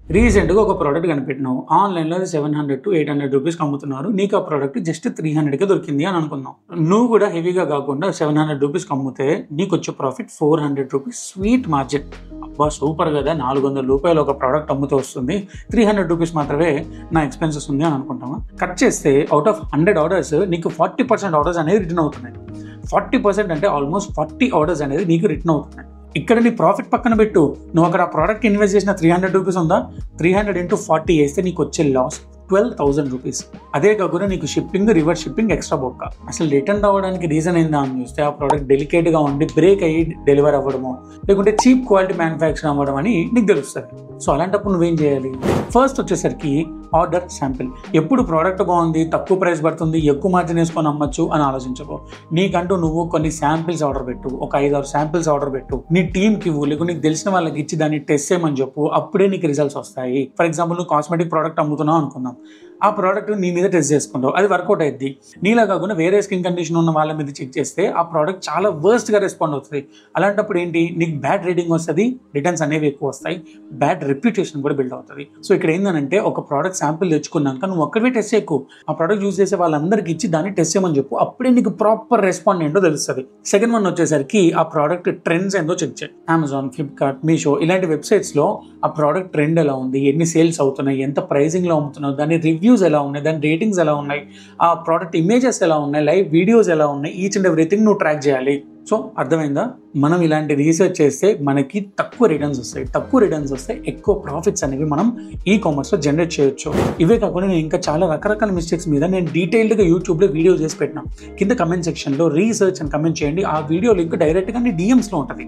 రీసెంట్గా ఒక ప్రోడక్ట్ కనిపెట్టినావు, ఆన్లైన్లో అది 700 to 800 రూపీస్కి అమ్ముతున్నారు, నీకు ఆ ప్రోడక్ట్ జస్ట్ 300కే దొరికింది అని అనుకుందాం. నువ్వు కూడా హెవీగా కాకుండా 700 రూపీస్కి అమ్మితే నీకు వచ్చే ప్రాఫిట్ 400 రూపీస్ స్వీట్ మార్జిన్. అబ్బా సూపర్ కదా, 400 రూపాయలు ఒక ప్రోడక్ట్ అమ్ముతూ వస్తుంది, 300 రూపీస్ మాత్రమే నా ఎక్స్పెన్సెస్ ఉంది అని అనుకుంటామా? కట్ చేస్తే అవుట్ ఆఫ్ 100 ఆర్డర్స్ నీకు 40% ఆర్డర్స్ అనేది రిటర్న్ అవుతున్నాయి. 40% అంటే ఆల్మోస్ట్ 40 ఆర్డర్స్ అనేది నీకు రిటర్న్ అవుతున్నాయి. ఇక్కడ నీ ప్రాఫిట్ పక్కన పెట్టు, నువ్వు అక్కడ ఆ ప్రోడక్ట్ ఇన్వెస్ట్ చేసిన 300 రూపీస్ ఉందా, 300 into 40 వేస్తే నీకు వచ్చే లాస్ 12,000 రూపీస్. అదే కాకుండా నీకు షిప్పింగ్, రివర్స్ షిప్పింగ్ ఎక్స్ట్రా బొక్క. అసలు రిటర్న్ రావడానికి రీజన్ ఏందా అని చూస్తే ఆ ప్రోడక్ట్ డెలికేట్గా ఉండి బ్రేక్ అయ్యి డెలివర్ అవ్వడము, లేకుంటే చీప్ క్వాలిటీ మ్యానుఫ్యాక్చర్ అవ్వడం అని నీకు తెలుస్తుంది. సో అలాంటప్పుడు నువ్వేం చేయాలి? ఫస్ట్ వచ్చేసరికి ఆర్డర్ శాంపిల్. ఎప్పుడు ప్రోడక్ట్ బాగుంది, తక్కువ ప్రైస్ పడుతుంది, ఎక్కువ మార్జిన్ వేసుకొని అమ్మచ్చు అని ఆలోచించకు. నీకంటూ నువ్వు కొన్ని శాంపిల్స్ ఆర్డర్ పెట్టు, ఒక 5-6 శాంపిల్స్ ఆర్డర్ పెట్టు, నీ టీమ్కి ఇవ్వు, లేకుంటే నీకు తెలిసిన వాళ్ళకి ఇచ్చి దాన్ని టెస్ట్ చేయమని చెప్పు. అప్పుడే నీకు రిజల్ట్స్ వస్తాయి. ఫర్ ఎగ్జాంపుల్ నువ్వు కాస్మెటిక్ ప్రోడక్ట్ అమ్ముతున్నావు అనుకుందాం, ఆ ప్రోడక్ట్ నీ మీద టెస్ట్ చేసుకుంటావు, అది వర్కౌట్ అయ్యింది. నీలా కాకుండా వేరే స్కిన్ కండిషన్ ఉన్న వాళ్ళ మీద చెక్ చేస్తే ఆ ప్రోడక్ట్ చాలా వర్స్ట్గా రెస్పాండ్ అవుతుంది. అలాంటప్పుడు ఏంటి, నీకు బ్యాడ్ రేటింగ్ వస్తుంది, రిటర్న్స్ అనేవి ఎక్కువ వస్తాయి, బ్యాడ్ రెప్యుటేషన్ కూడా బిల్డ్ అవుతుంది. సో ఇక్కడ ఏంటంటే ఒక ప్రోడక్ట్ శాంపిల్ తెచ్చుకున్నాక నువ్వు ఒక్కడే టెస్ట్ చేయకు, ఆ ప్రోడక్ట్ యూజ్ చేసే వాళ్ళందరికీ ఇచ్చి దాన్ని టెస్ట్ చేయమని చెప్పు. అప్పుడే నీకు ప్రాపర్ రెస్పాండ్ ఏంటో తెలుస్తుంది. సెకండ్ వన్ వచ్చేసరికి ఆ ప్రోడక్ట్ ట్రెండ్స్ ఏంటో చెక్ చేయి. అమెజాన్, ఫ్లిప్కార్ట్, మీషో ఇలాంటి వెబ్సైట్స్లో ఆ ప్రోడక్ట్ ట్రెండ్ ఎలా ఉంది, ఎన్ని సేల్స్ అవుతున్నాయి, ఎంత ప్రైజింగ్లో అమ్ముతున్నావు, దాని రివ్యూస్ ఎలా ఉన్నాయి, దాని రేటింగ్స్ ఎలా ఉన్నాయి, ఆ ప్రోడక్ట్ ఇమేజెస్ ఎలా ఉన్నాయి, లైవ్ వీడియోస్ ఎలా ఉన్నాయి, ఈచ్ అండ్ ఎవ్రీథింగ్ నువ్వు ట్రాక్ చేయాలి. సో అర్థమైందా? మనం ఇలాంటి రీసెర్చ్ చేస్తే మనకి తక్కువ రిటర్న్స్ వస్తాయి. తక్కువ రిటర్న్స్ వస్తే ఎక్కువ ప్రాఫిట్స్ అనేవి మనం ఈ కామర్స్లో జనరేట్ చేయొచ్చు. ఇవే కాకుండా నేను ఇంకా చాలా రకరకాల మిస్టేక్స్ మీద నేను డీటెయిల్డ్గా యూట్యూబ్లో వీడియో చేసి పెట్టినా. కింద కమెంట్ సెక్షన్లో రీసెర్చ్ అని కమెంట్ చేయండి, ఆ వీడియో లింక్ డైరెక్ట్గా నీ డిఎమ్స్లో ఉంటుంది.